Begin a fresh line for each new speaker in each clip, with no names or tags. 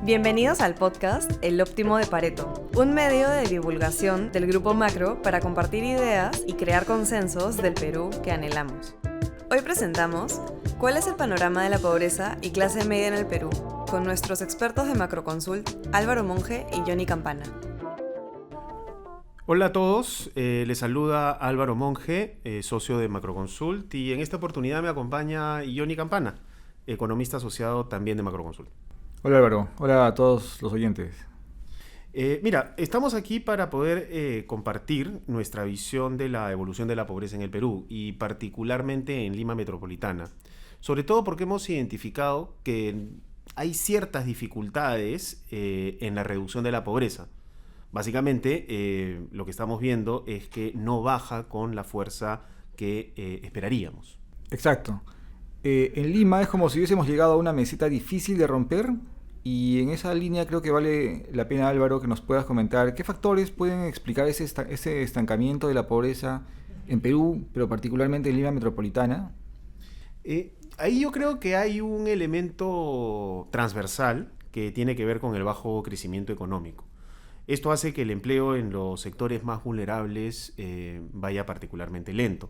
Bienvenidos al podcast El Óptimo de Pareto, un medio de divulgación del Grupo Macro para compartir ideas y crear consensos del Perú que anhelamos. Hoy presentamos ¿Cuál es el panorama de la pobreza y clase media en el Perú? Con nuestros expertos de Macroconsult, Álvaro Monge y Johnny Campana.
Hola a todos, les saluda Álvaro Monge, socio de Macroconsult, y en esta oportunidad me acompaña Johnny Campana, economista asociado también de Macroconsult.
Hola Álvaro, hola a todos los oyentes.
Mira, estamos aquí para poder compartir nuestra visión de la evolución de la pobreza en el Perú y particularmente en Lima Metropolitana, sobre todo porque hemos identificado que hay ciertas dificultades en la reducción de la pobreza. Básicamente, lo que estamos viendo es que no baja con la fuerza que esperaríamos.
Exacto. En Lima es como si hubiésemos llegado a una meseta difícil de romper, y en esa línea creo que vale la pena, Álvaro, que nos puedas comentar qué factores pueden explicar ese estancamiento de la pobreza en Perú, pero particularmente en Lima Metropolitana.
Ahí yo creo que hay un elemento transversal que tiene que ver con el bajo crecimiento económico. Esto hace que el empleo en los sectores más vulnerables vaya particularmente lento.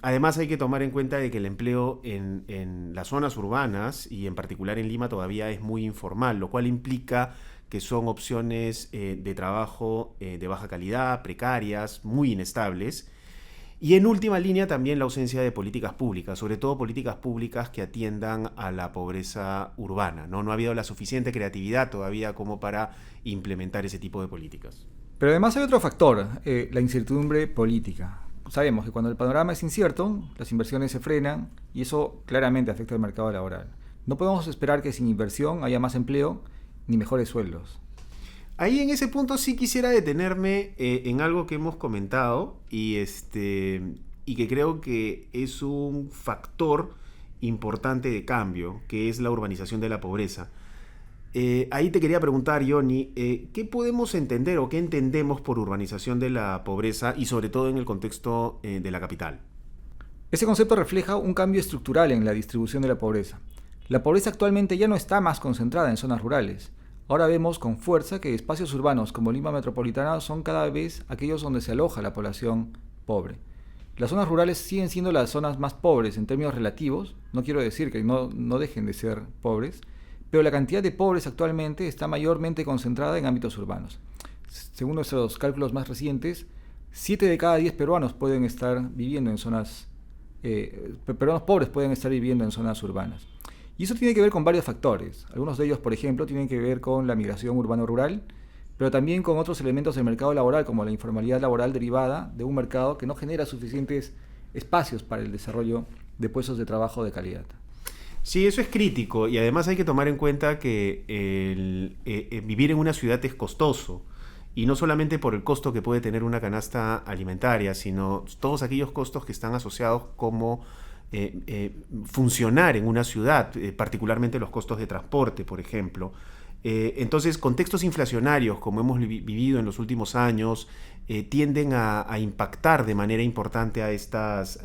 Además hay que tomar en cuenta de que el empleo en las zonas urbanas y en particular en Lima todavía es muy informal, lo cual implica que son opciones de trabajo de baja calidad, precarias, muy inestables. Y en última línea también la ausencia de políticas públicas, sobre todo políticas públicas que atiendan a la pobreza urbana, ¿no? No ha habido la suficiente creatividad todavía como para implementar ese tipo de políticas.
Pero además hay otro factor, la incertidumbre política. Sabemos que cuando el panorama es incierto, las inversiones se frenan y eso claramente afecta al mercado laboral. No podemos esperar que sin inversión haya más empleo ni mejores sueldos.
Ahí en ese punto sí quisiera detenerme en algo que hemos comentado y que creo que es un factor importante de cambio, que es la urbanización de la pobreza. Ahí te quería preguntar, Johnny, ¿qué podemos entender o qué entendemos por urbanización de la pobreza y sobre todo en el contexto de la capital?
Ese concepto refleja un cambio estructural en la distribución de la pobreza. La pobreza actualmente ya no está más concentrada en zonas rurales. Ahora vemos con fuerza que espacios urbanos como Lima Metropolitana son cada vez aquellos donde se aloja la población pobre. Las zonas rurales siguen siendo las zonas más pobres en términos relativos, no quiero decir que no dejen de ser pobres, pero la cantidad de pobres actualmente está mayormente concentrada en ámbitos urbanos. Según nuestros cálculos más recientes, 7 de cada 10 peruanos pueden estar viviendo en zonas, peruanos pobres pueden estar viviendo en zonas urbanas. Y eso tiene que ver con varios factores. Algunos de ellos, por ejemplo, tienen que ver con la migración urbano-rural, pero también con otros elementos del mercado laboral, como la informalidad laboral derivada de un mercado que no genera suficientes espacios para el desarrollo de puestos de trabajo de calidad.
Sí, eso es crítico y además hay que tomar en cuenta que vivir en una ciudad es costoso y no solamente por el costo que puede tener una canasta alimentaria, sino todos aquellos costos que están asociados como funcionar en una ciudad, particularmente los costos de transporte, por ejemplo. Entonces, contextos inflacionarios, como hemos vivido en los últimos años, tienden a impactar de manera importante a estas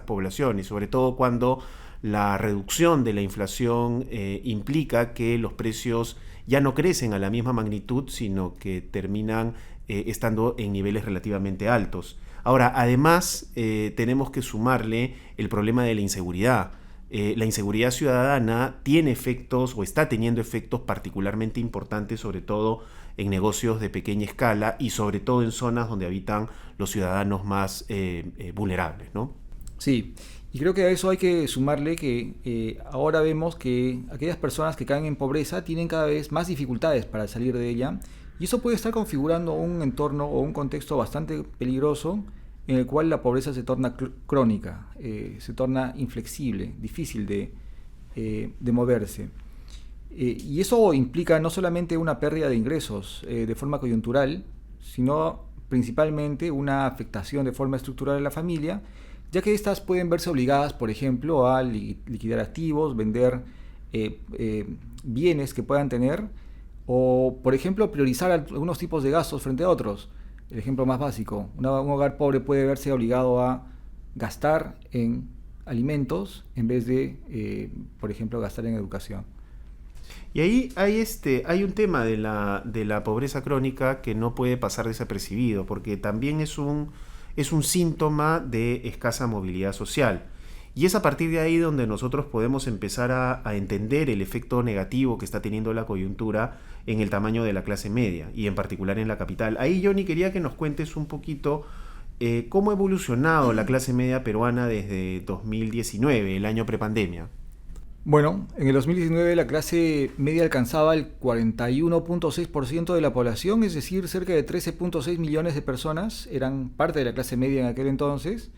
poblaciones, sobre todo cuando la reducción de la inflación implica que los precios ya no crecen a la misma magnitud, sino que terminan estando en niveles relativamente altos. Ahora, además, tenemos que sumarle el problema de la inseguridad. La inseguridad ciudadana tiene efectos o está teniendo efectos particularmente importantes, sobre todo en negocios de pequeña escala y sobre todo en zonas donde habitan los ciudadanos más vulnerables, ¿no?
Sí, y creo que a eso hay que sumarle que ahora vemos que aquellas personas que caen en pobreza tienen cada vez más dificultades para salir de ella, y eso puede estar configurando un entorno o un contexto bastante peligroso en el cual la pobreza se torna crónica, se torna inflexible, difícil de moverse. Y eso implica no solamente una pérdida de ingresos de forma coyuntural, sino principalmente una afectación de forma estructural a la familia, ya que éstas pueden verse obligadas, por ejemplo, a liquidar activos, vender bienes que puedan tener, o, por ejemplo, priorizar algunos tipos de gastos frente a otros. El ejemplo más básico, un hogar pobre puede verse obligado a gastar en alimentos en vez de, por ejemplo, gastar en educación.
Y ahí hay un tema de la pobreza crónica que no puede pasar desapercibido, porque también es un síntoma de escasa movilidad social. Y es a partir de ahí donde nosotros podemos empezar a entender el efecto negativo que está teniendo la coyuntura en el tamaño de la clase media, y en particular en la capital. Ahí, Johnny, quería que nos cuentes un poquito cómo ha evolucionado la clase media peruana desde 2019, el año prepandemia.
Bueno, en el 2019 la clase media alcanzaba el 41.6% de la población, es decir, cerca de 13.6 millones de personas eran parte de la clase media en aquel entonces.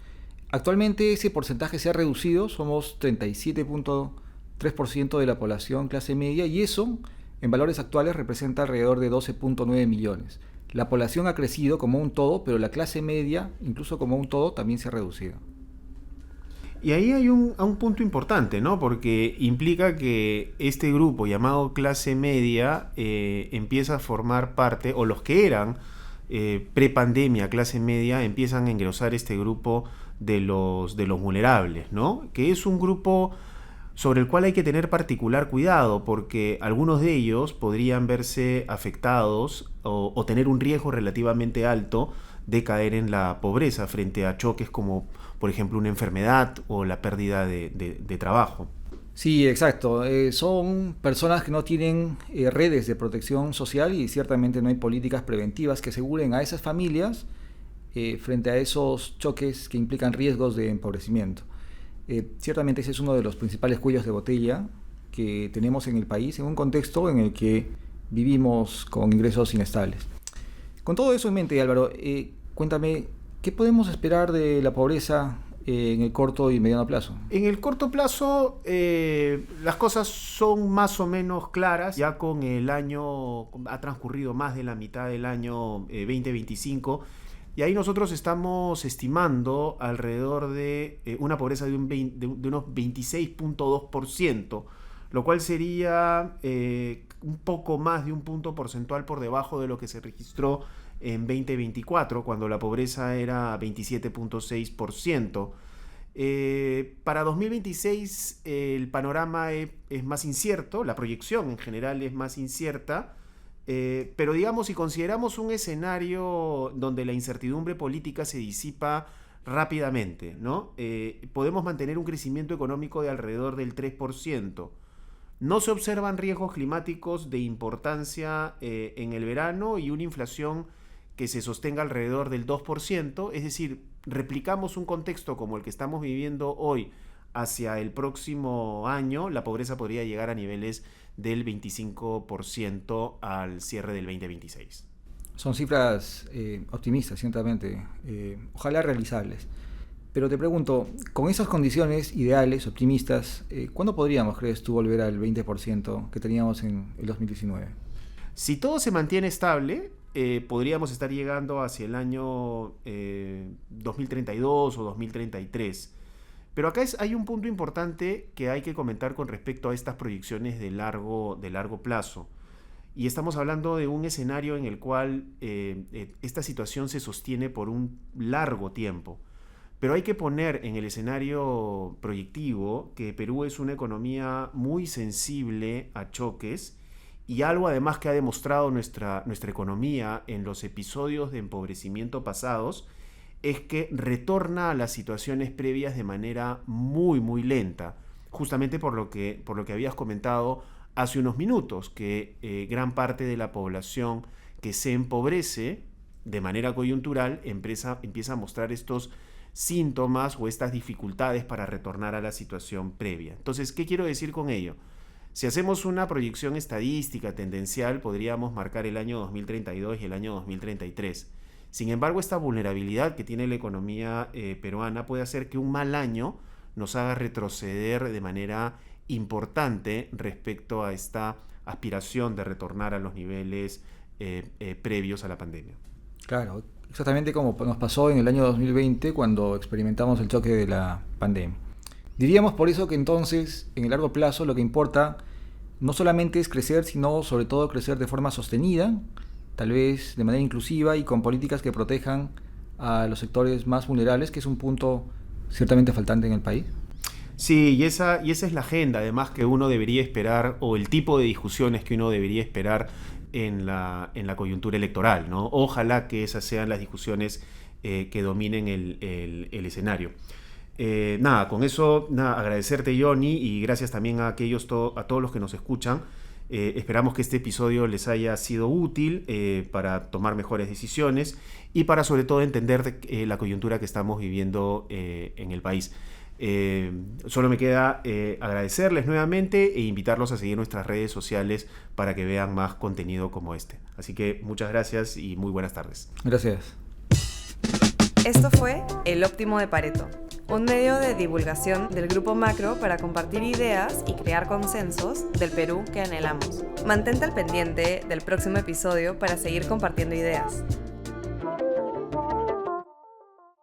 Actualmente ese porcentaje se ha reducido, somos 37.3% de la población clase media, y eso en valores actuales representa alrededor de 12.9 millones. La población ha crecido como un todo, pero la clase media, incluso como un todo, también se ha reducido.
Y ahí hay un punto importante, ¿no? Porque implica que este grupo llamado clase media empieza a formar parte, o los que eran prepandemia clase media empiezan a engrosar este grupo de los vulnerables, ¿no? Que es un grupo sobre el cual hay que tener particular cuidado, porque algunos de ellos podrían verse afectados o tener un riesgo relativamente alto de caer en la pobreza frente a choques como, por ejemplo, una enfermedad o la pérdida de trabajo.
Sí, exacto. Son personas que no tienen redes de protección social, y ciertamente no hay políticas preventivas que aseguren a esas familias frente a esos choques que implican riesgos de empobrecimiento. Ciertamente ese es uno de los principales cuellos de botella que tenemos en el país, en un contexto en el que vivimos con ingresos inestables. Con todo eso en mente, Álvaro, cuéntame, ¿qué podemos esperar de la pobreza en el corto y mediano plazo?
En el corto plazo las cosas son más o menos claras. Ya con el año, ha transcurrido más de la mitad del año 2025, y ahí nosotros estamos estimando alrededor de una pobreza de unos 26.2%, lo cual sería un poco más de un punto porcentual por debajo de lo que se registró en 2024, cuando la pobreza era 27.6%. Para 2026 el panorama es más incierto, la proyección en general es más incierta, pero digamos, si consideramos un escenario donde la incertidumbre política se disipa rápidamente, ¿no? Podemos mantener un crecimiento económico de alrededor del 3%. No se observan riesgos climáticos de importancia en el verano, y una inflación que se sostenga alrededor del 2%, es decir, replicamos un contexto como el que estamos viviendo hoy hacia el próximo año, la pobreza podría llegar a niveles del 25% al cierre del 2026.
Son cifras optimistas, ciertamente, ojalá realizables. Pero te pregunto, con esas condiciones ideales, optimistas, ¿cuándo podríamos, crees tú, volver al 20% que teníamos en el 2019?
Si todo se mantiene estable, podríamos estar llegando hacia el año 2032 o 2033. Pero acá hay un punto importante que hay que comentar con respecto a estas proyecciones de largo plazo. Y estamos hablando de un escenario en el cual esta situación se sostiene por un largo tiempo. Pero hay que poner en el escenario proyectivo que Perú es una economía muy sensible a choques, y algo además que ha demostrado nuestra economía en los episodios de empobrecimiento pasados es que retorna a las situaciones previas de manera muy, muy lenta, justamente por lo que habías comentado hace unos minutos, que gran parte de la población que se empobrece de manera coyuntural empieza a mostrar estos síntomas o estas dificultades para retornar a la situación previa. Entonces, ¿qué quiero decir con ello? Si hacemos una proyección estadística tendencial, podríamos marcar el año 2032 y el año 2033. Sin embargo, esta vulnerabilidad que tiene la economía peruana puede hacer que un mal año nos haga retroceder de manera importante respecto a esta aspiración de retornar a los niveles previos a la pandemia.
Claro, exactamente como nos pasó en el año 2020 cuando experimentamos el choque de la pandemia. Diríamos por eso que entonces, en el largo plazo, lo que importa no solamente es crecer, sino sobre todo crecer de forma sostenida, tal vez de manera inclusiva y con políticas que protejan a los sectores más vulnerables, que es un punto ciertamente faltante en el país.
Sí, y esa es la agenda, además, que uno debería esperar, o el tipo de discusiones que uno debería esperar en la coyuntura electoral, ¿no? Ojalá que esas sean las discusiones que dominen el escenario. Nada, con eso, nada, agradecerte, Johnny, y gracias también a a todos los que nos escuchan. Esperamos que este episodio les haya sido útil para tomar mejores decisiones y para sobre todo entender la coyuntura que estamos viviendo en el país. Solo me queda agradecerles nuevamente e invitarlos a seguir nuestras redes sociales para que vean más contenido como este. Así que muchas gracias y muy buenas tardes.
Gracias.
Esto fue El Óptimo de Pareto, un medio de divulgación del Grupo Macro para compartir ideas y crear consensos del Perú que anhelamos. Mantente al pendiente del próximo episodio para seguir compartiendo ideas.